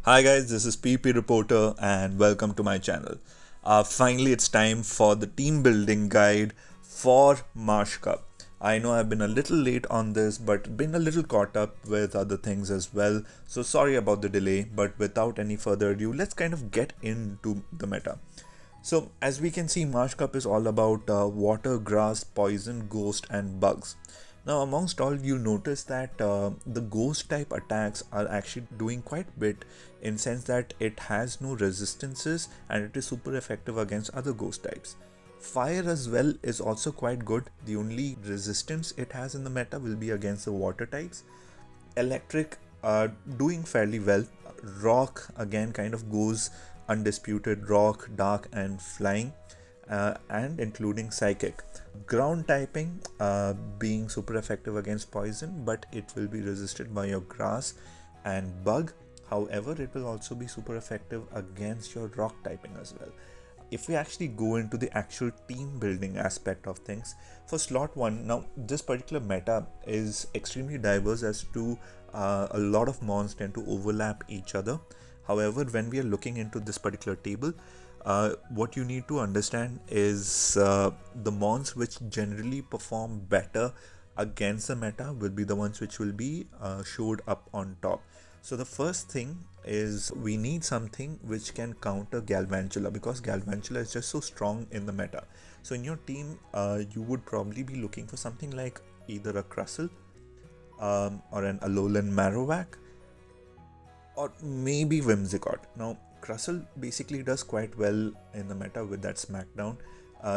Hi guys, this is PP Reporter and welcome to my channel. Finally, it's time for the team building guide for Marsh Cup. I know I've been a little late on this, but been a little caught up with other things as well. So sorry about the delay, but without any further ado, let's kind of get into the meta. So as we can see, Marsh Cup is all about water, grass, poison, ghost and bugs. Now amongst all, you'll notice that the ghost type attacks are actually doing quite a bit in sense that it has no resistances and it is super effective against other ghost types. Fire as well is also quite good. The only resistance it has in the meta will be against the water types. Electric doing fairly well. Rock again kind of goes undisputed, rock, dark and flying, and including psychic. Ground typing being super effective against poison, but it will be resisted by your grass and bug. However, it will also be super effective against your rock typing as well. If we actually go into the actual team building aspect of things, for slot 1, now this particular meta is extremely diverse as to a lot of mons tend to overlap each other. However, when we are looking into this particular table, what you need to understand is the mons which generally perform better against the meta will be the ones which will be showed up on top. So the first thing is we need something which can counter Galvantula, because Galvantula is just so strong in the meta. So in your team, you would probably be looking for something like either a Crustle or an Alolan Marowak, or maybe Whimsicott. Now Crustle basically does quite well in the meta with that Smackdown.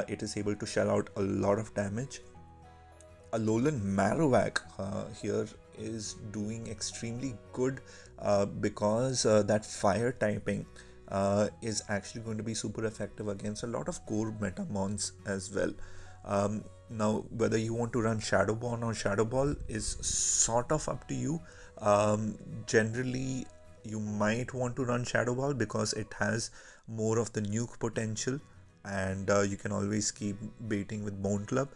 It is able to shell out a lot of damage. Alolan Marowak here is doing extremely good because that fire typing is actually going to be super effective against a lot of core meta mons as well. Now, whether you want to run Shadow Ball or Shadow Ball is sort of up to you. Generally, you might want to run Shadow Ball because it has more of the nuke potential, and you can always keep baiting with Bone Club,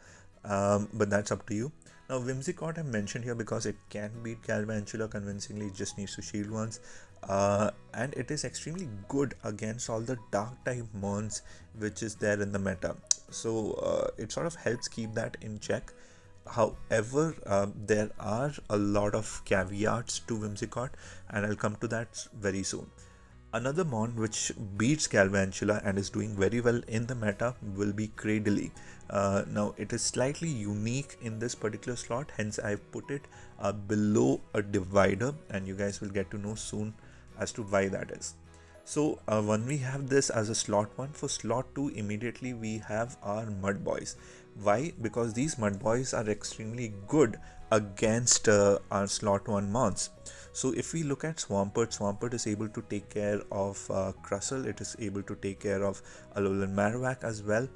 but that's up to you. Now Whimsicott I mentioned here because it can beat Galvantula convincingly, it just needs to shield once, and it is extremely good against all the dark type mons which is there in the meta, so it sort of helps keep that in check. However, there are a lot of caveats to Whimsicott and I'll come to that very soon. Another mon which beats Galvantula and is doing very well in the meta will be Cradily. Now it is slightly unique in this particular slot, hence I've put it below a divider, and you guys will get to know soon as to why that is. So when we have this as a slot 1, for slot 2 immediately we have our Mudboys. Why? Because these Mudboys are extremely good against our slot 1 mons. So if we look at Swampert, Swampert is able to take care of Crustle, it is able to take care of Alolan Marowak as well.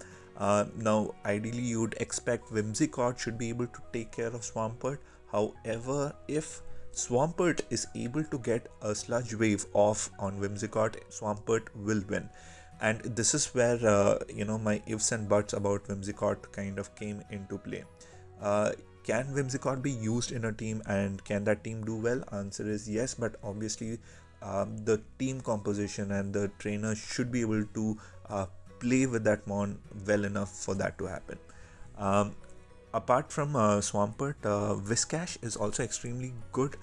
Now ideally you would expect Whimsicott should be able to take care of Swampert. However, if Swampert is able to get a Sludge Wave off on Whimsicott, Swampert will win. And this is where my ifs and buts about Whimsicott kind of came into play. Can Whimsicott be used in a team and can that team do well? Answer is yes, but obviously the team composition and the trainer should be able to play with that mon well enough for that to happen. Apart from Swampert, Whiscash is also extremely good.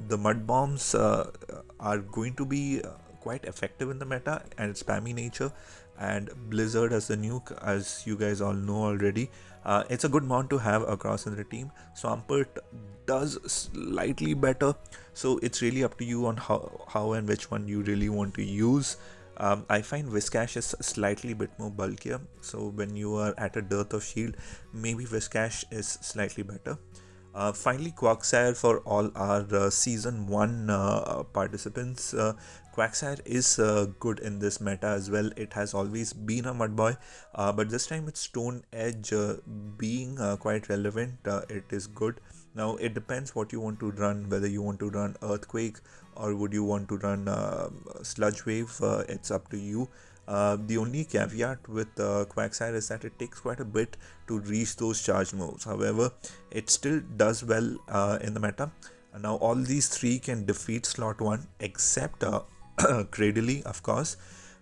The Mud Bombs are going to be quite effective in the meta and its spammy nature, and Blizzard as the nuke, as you guys all know already. It's a good mon to have across in the team. Swampert does slightly better, so it's really up to you on how and which one you really want to use. I find Whiscash is slightly bit more bulkier, so when you are at a dearth of shield, maybe Whiscash is slightly better. Finally, Quagsire for all our Season 1 participants. Quagsire is good in this meta as well. It has always been a Mudboy, but this time with Stone Edge being quite relevant, it is good. Now it depends what you want to run, whether you want to run Earthquake or would you want to run Sludge Wave. It's up to you. The only caveat with Quagsire is that it takes quite a bit to reach those charge moves. However, it still does well in the meta. Now all these three can defeat slot 1 except Cradily, of course.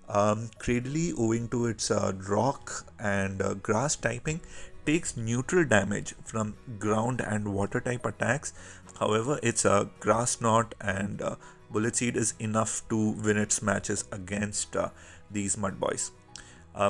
Cradily, owing to its rock and grass typing, takes neutral damage from ground and water type attacks. However, its grass knot and bullet seed is enough to win its matches against these Mudboys.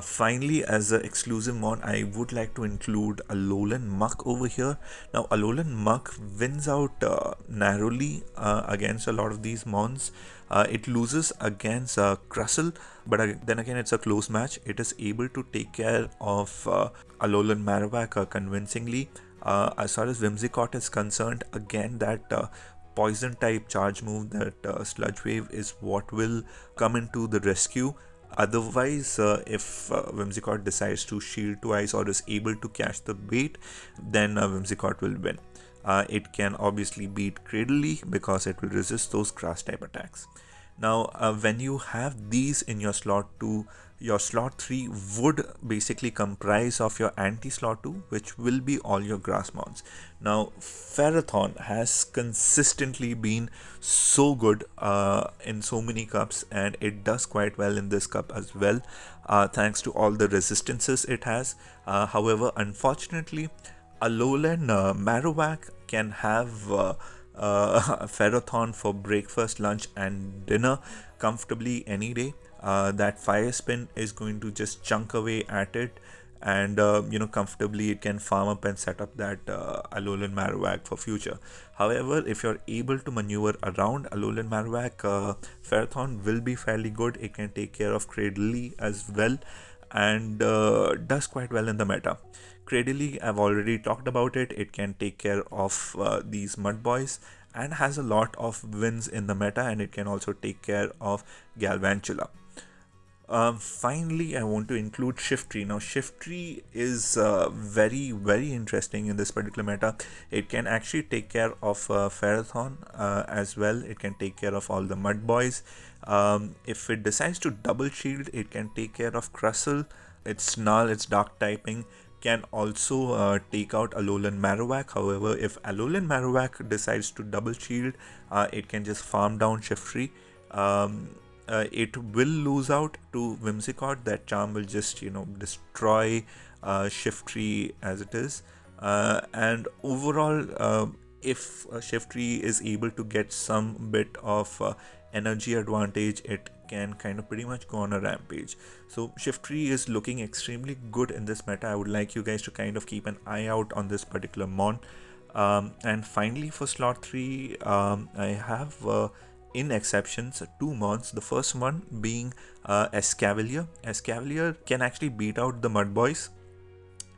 Finally, as an exclusive mod, I would like to include Alolan Muck over here. Now, Alolan Muck wins out narrowly against a lot of these mons. It loses against Crustle, but then again, it's a close match. It is able to take care of Alolan Marowak convincingly. As far as Whimsicott is concerned, again, that poison type charge move, that Sludge Wave, is what will come into the rescue. Otherwise, if Whimsicott decides to shield twice or is able to catch the bait, then Whimsicott will win. It can obviously beat Cradily because it will resist those grass type attacks. Now, when you have these in your slot 2, your slot 3 would basically comprise of your anti-slot 2, which will be all your grass mons. Now, Ferrothorn has consistently been so good in so many cups, and it does quite well in this cup as well, thanks to all the resistances it has. However, unfortunately, Alolan Marowak can have Ferrothorn for breakfast, lunch, and dinner comfortably any day. That fire spin is going to just chunk away at it, and comfortably it can farm up and set up that Alolan Marowak for future. However, if you're able to maneuver around Alolan Marowak, Ferrothorn will be fairly good. It can take care of Cradily as well, and does quite well in the meta. Cradily, I've already talked about it. It can take care of these Mudboys and has a lot of wins in the meta, and it can also take care of Galvantula. Finally, I want to include Shiftry. Now, Shiftry is very, very interesting in this particular meta. It can actually take care of Ferrothorn as well. It can take care of all the Mudboys. If it decides to double shield, it can take care of Crustle. Its Null, its Dark typing, can also take out Alolan Marowak. However, if Alolan Marowak decides to double shield, it can just farm down Shiftry. It will lose out to Whimsicott. That charm will just destroy Shiftry as it is. And overall, if Shiftry is able to get some bit of energy advantage, it can kind of pretty much go on a rampage. So Shiftry is looking extremely good in this meta. I would like you guys to kind of keep an eye out on this particular mon. And finally, for slot 3, I have in exceptions 2 mons. The first one being Escavalier. Escavalier can actually beat out the Mudboys.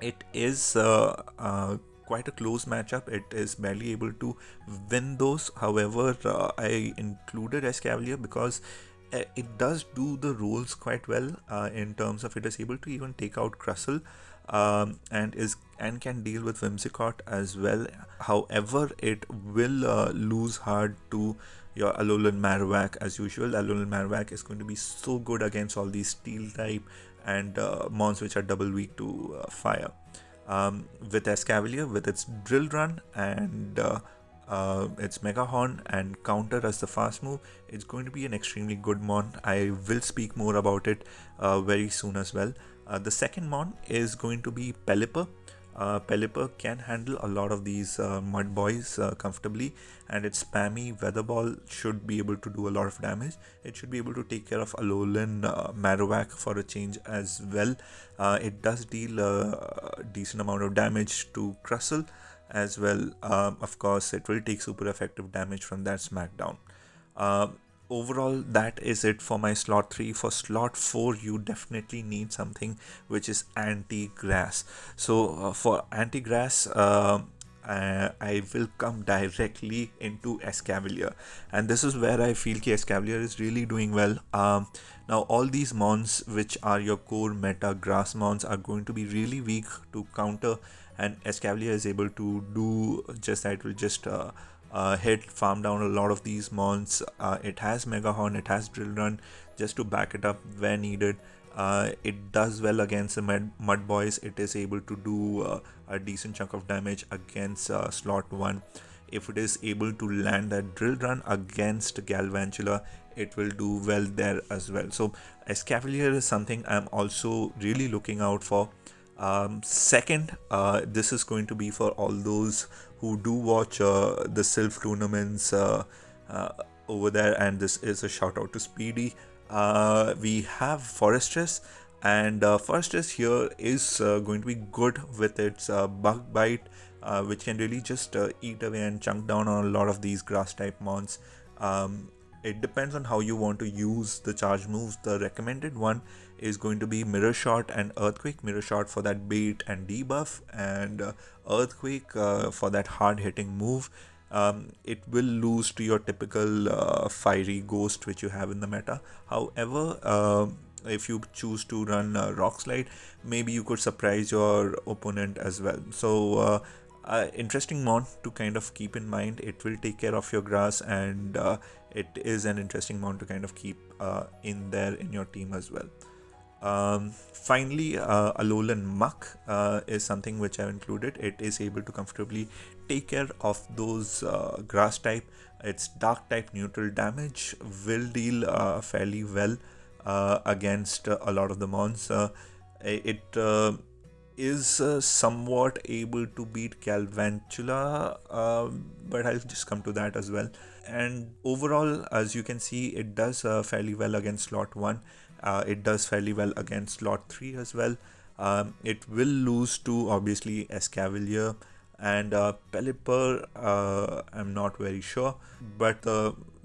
It is quite a close matchup. It is barely able to win those. However, I included Escavalier because it does do the roles quite well in terms of it is able to even take out Crustle, and can deal with Whimsicott as well. However, it will lose hard to your Alolan Marowak as usual. Alolan Marowak is going to be so good against all these steel type and mons which are double weak to fire. With Escavalier, with its Drill Run and its Mega Horn and counter as the fast move, it's going to be an extremely good mon. I will speak more about it very soon as well. The second mon is going to be Pelipper. Pelipper can handle a lot of these Mudboys comfortably, and its spammy Weather Ball should be able to do a lot of damage. It should be able to take care of Alolan Marowak for a change as well. It does deal a decent amount of damage to Crustle as well. Of course, it will take super effective damage from that smackdown. Overall, that is it for my slot 3. For slot 4, you definitely need something which is anti-grass. So for anti-grass, I will come directly into Escavalier, and this is where I feel that Escavalier is really doing well. Now all these mons which are your core meta grass mons are going to be really weak to counter, and Escavalier is able to do just that. It will just hit, farm down a lot of these mons. It has Mega Horn, it has Drill Run just to back it up where needed. It does well against the Mudboys. It is able to do a decent chunk of damage against slot 1. if it is able to land that drill run against Galvantula, it will do well there as well. So Escavalier is something I'm also really looking out for. Second, this is going to be for all those who do watch the Silph tournaments uh, over there, and this is a shout out to Speedy. We have Forestress, and Forestress here is going to be good with its bug bite, which can really just eat away and chunk down on a lot of these grass type mons. It depends on how you want to use the charge moves. The recommended one is going to be Mirror Shot and Earthquake. Mirror Shot for that bait and debuff, and Earthquake for that hard hitting move. It will lose to your typical fiery ghost which you have in the meta. However, if you choose to run Rock Slide, maybe you could surprise your opponent as well. So interesting mon to kind of keep in mind. It will take care of your grass, and it is an interesting mon to kind of keep in there in your team as well. Finally, Alolan Muck is something which I've included. It is able to comfortably take care of those grass type. Its dark type neutral damage will deal fairly well against a lot of the mons. It is somewhat able to beat Galvantula, but I'll just come to that as well. And overall, as you can see, it does fairly well against slot 1. It does fairly well against slot 3 as well. It will lose to obviously Escavalier and Pelipper. I'm not very sure, but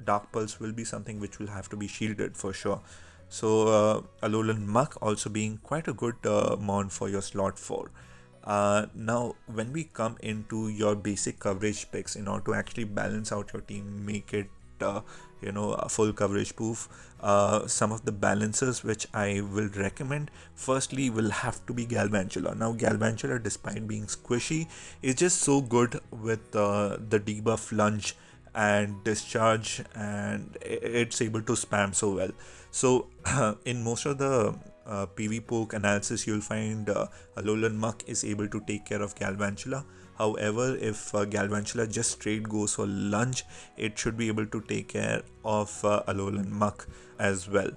Dark Pulse will be something which will have to be shielded for sure. So Alolan Muck also being quite a good mon for your slot 4. Now, when we come into your basic coverage picks, in order to actually balance out your team, make it a full coverage poof, some of the balancers which I will recommend, firstly will have to be Galvantula. Now Galvantula, despite being squishy, is just so good with the debuff lunge and discharge, and it's able to spam so well. So in most of the PV poke analysis, you'll find Alolan Muck is able to take care of Galvantula. However, if Galvantula just straight goes for lunge, it should be able to take care of Alolan Muck as well.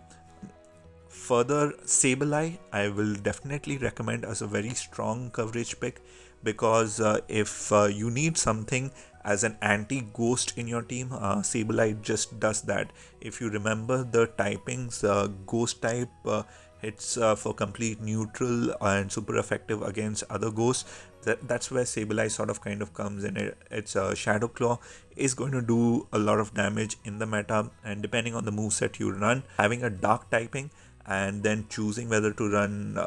Further, Sableye, I will definitely recommend as a very strong coverage pick, because if you need something as an anti-ghost in your team, Sableye just does that. If you remember the typings, ghost type hits for complete neutral and super effective against other ghosts. That's where Sableye sort of kind of comes in. Its Shadow Claw is going to do a lot of damage in the meta, and depending on the moveset you run, having a dark typing and then choosing whether to run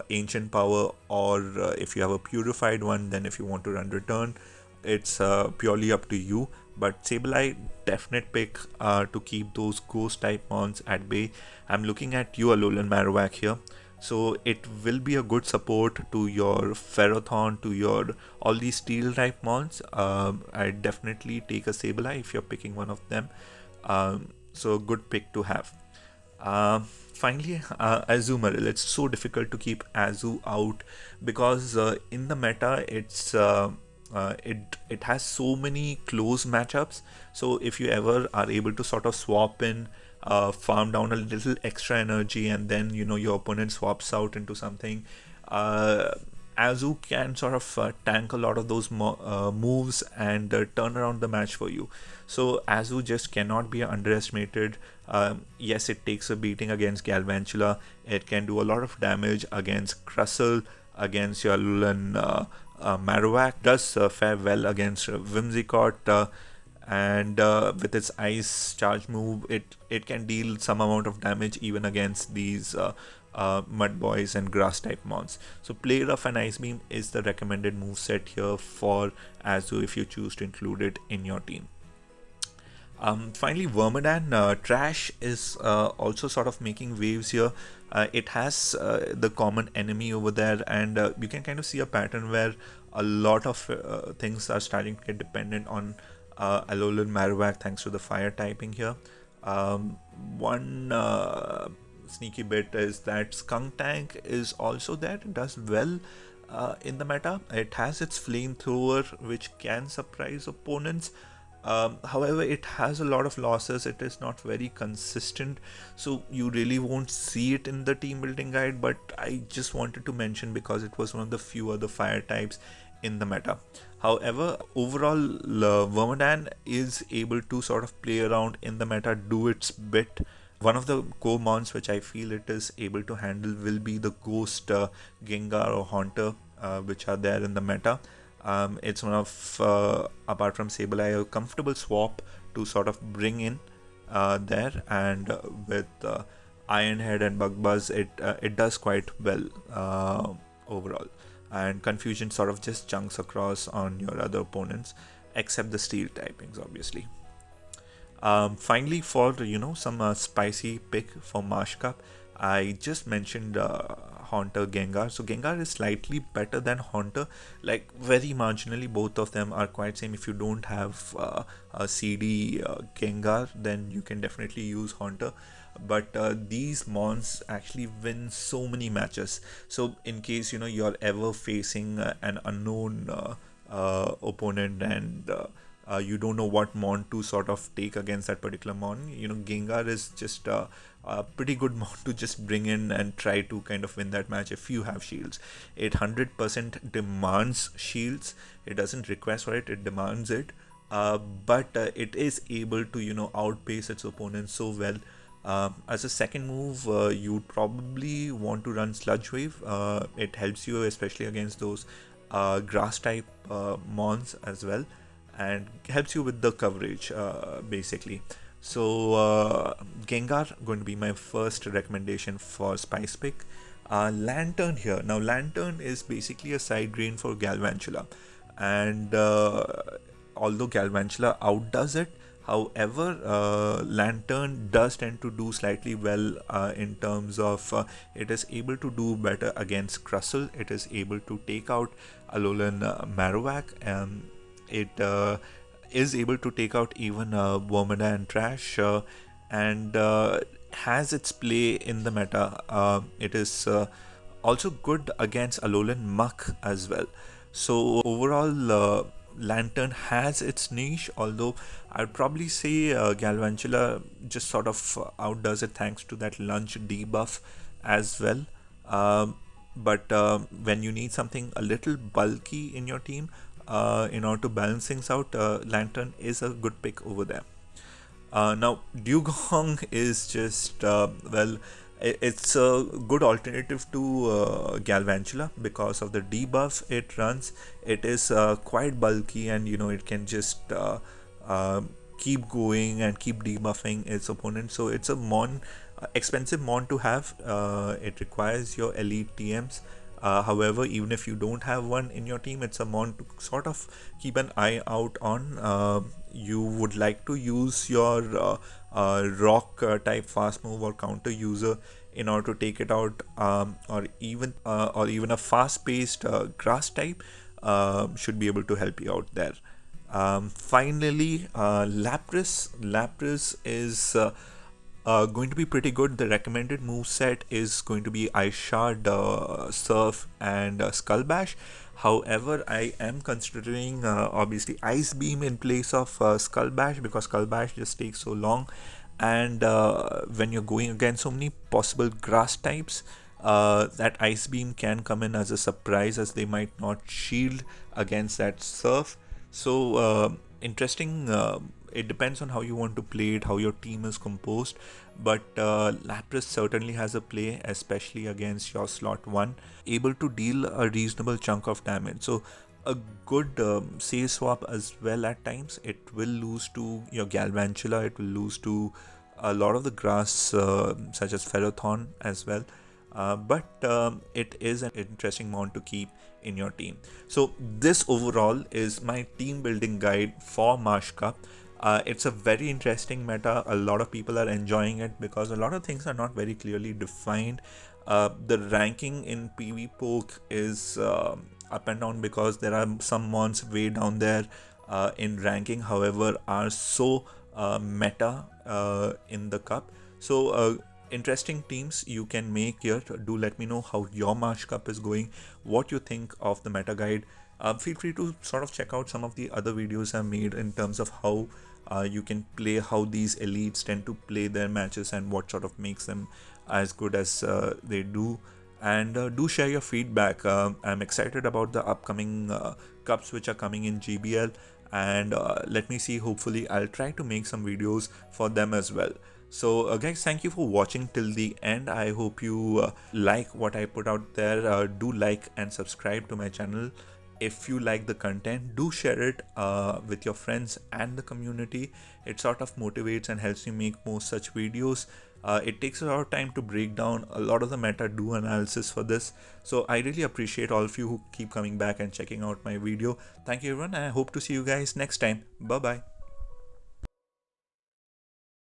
Ancient Power, or if you have a purified one, then if you want to run Return, it's purely up to you. But Sableye, definite pick to keep those ghost type mons at bay. I'm looking at you, Alolan Marowak here. So it will be a good support to your Ferrothorn, to your all these steel type mons. I definitely take a Sableye if you're picking one of them. So good pick to have. Finally, Azumarill. It's so difficult to keep Azu out, because in the meta it's it has so many close matchups. So if you ever are able to sort of swap in, farm down a little extra energy, and then your opponent swaps out into something, Azu can sort of tank a lot of those moves and turn around the match for you. So Azu just cannot be underestimated. Yes, it takes a beating against Galvantula. It can do a lot of damage against Crustle, against your Alolan Marowak. Does fare well against Whimsicott, and with its ice charge move, it can deal some amount of damage even against these Mudboys and grass type mons. So Play Rough and Ice Beam is the recommended move set here for Azu if you choose to include it in your team. Finally, Wormadam. Trash is also sort of making waves here. It has the common enemy over there, and you can kind of see a pattern where a lot of things are starting to get dependent on Alolan Marowak thanks to the fire typing here. One sneaky bit is that Skunk Tank is also there. It does well in the meta. It has its flamethrower, which can surprise opponents. However, it has a lot of losses. It is not very consistent, so you really won't see it in the team building guide. But I just wanted to mention because it was one of the few other fire types in the meta. However, overall, Wormadan is able to sort of play around in the meta, do its bit. One of the core mons which I feel it is able to handle will be the Ghost, Gengar, or Haunter, which are there in the meta. It's one of, apart from Sableye, a comfortable swap to sort of bring in there, and with Ironhead and Bugbuzz, it does quite well overall. And Confusion sort of just chunks across on your other opponents, except the Steel typings, obviously. Finally, for some spicy pick for Marsh Cup, I just mentioned Haunter, Gengar. So Gengar is slightly better than Haunter, like very marginally. Both of them are quite same. If you don't have a CD Gengar, then you can definitely use Haunter. But these mons actually win so many matches. So in case you're ever facing an unknown opponent, and you don't know what mon to sort of take against that particular mon, Gengar is just a pretty good mon to just bring in and try to kind of win that match if you have shields. It 100% demands shields. It doesn't request for it, it demands it. But it is able to outpace its opponents so well. As a second move, you'd probably want to run Sludge Wave. It helps you especially against those grass type mons as well, and helps you with the coverage basically. So Gengar going to be my first recommendation for spice pick. Lantern here. Now Lantern is basically a side grain for Galvantula, and although Galvantula outdoes it, however, Lantern does tend to do slightly well in terms of it is able to do better against Crustle. It is able to take out Alolan Marowak, and it is able to take out even Wormada and Trash, and has its play in the meta. It is also good against Alolan Muck as well. So overall, Lantern has its niche, although I'd probably say Galvantula just sort of outdoes it thanks to that lunge debuff as well. But when you need something a little bulky in your team, in order to balance things out, Lantern is a good pick over there. Now, Dugong is just, it's a good alternative to Galvantula because of the debuff it runs. It is quite bulky, and it can just keep going and keep debuffing its opponent. So it's a expensive mon to have. It requires your elite TMs. However, even if you don't have one in your team, it's a mon to sort of keep an eye out on. You would like to use your rock type fast move or counter user in order to take it out, or even a fast paced grass type should be able to help you out there. Finally, Lapras is going to be pretty good. The recommended move set is going to be Ice Shard, Surf, and Skull Bash. However, I am considering obviously Ice Beam in place of Skull Bash, because Skull Bash just takes so long, and when you're going against so many possible grass types, that Ice Beam can come in as a surprise, as they might not shield against that Surf. So interesting. It depends on how you want to play it, how your team is composed, but Lapras certainly has a play, especially against your slot 1, able to deal a reasonable chunk of damage. So a good save swap as well at times. It will lose to your Galvantula, it will lose to a lot of the grass such as Ferrothorn as well. But it is an interesting mount to keep in your team. So this overall is my team building guide for Marsh Cup. It's a very interesting meta. A lot of people are enjoying it because a lot of things are not very clearly defined. The ranking in PV Poke is up and down because there are some mons way down there in ranking, however, are so meta in the cup. So interesting teams you can make here. Do let me know how your Marsh Cup is going, what you think of the meta guide. Feel free to sort of check out some of the other videos I've made in terms of how you can play, how these elites tend to play their matches, and what sort of makes them as good as they do. And do share your feedback. I'm excited about the upcoming cups which are coming in GBL, and let me see, hopefully I'll try to make some videos for them as well. So guys, thank you for watching till the end. I hope you like what I put out there. Do like and subscribe to my channel. If you like the content, do share it with your friends and the community. It sort of motivates and helps me make more such videos. It takes a lot of time to break down a lot of the meta, do analysis for this. So I really appreciate all of you who keep coming back and checking out my video. Thank you everyone, and I hope to see you guys next time. Bye bye.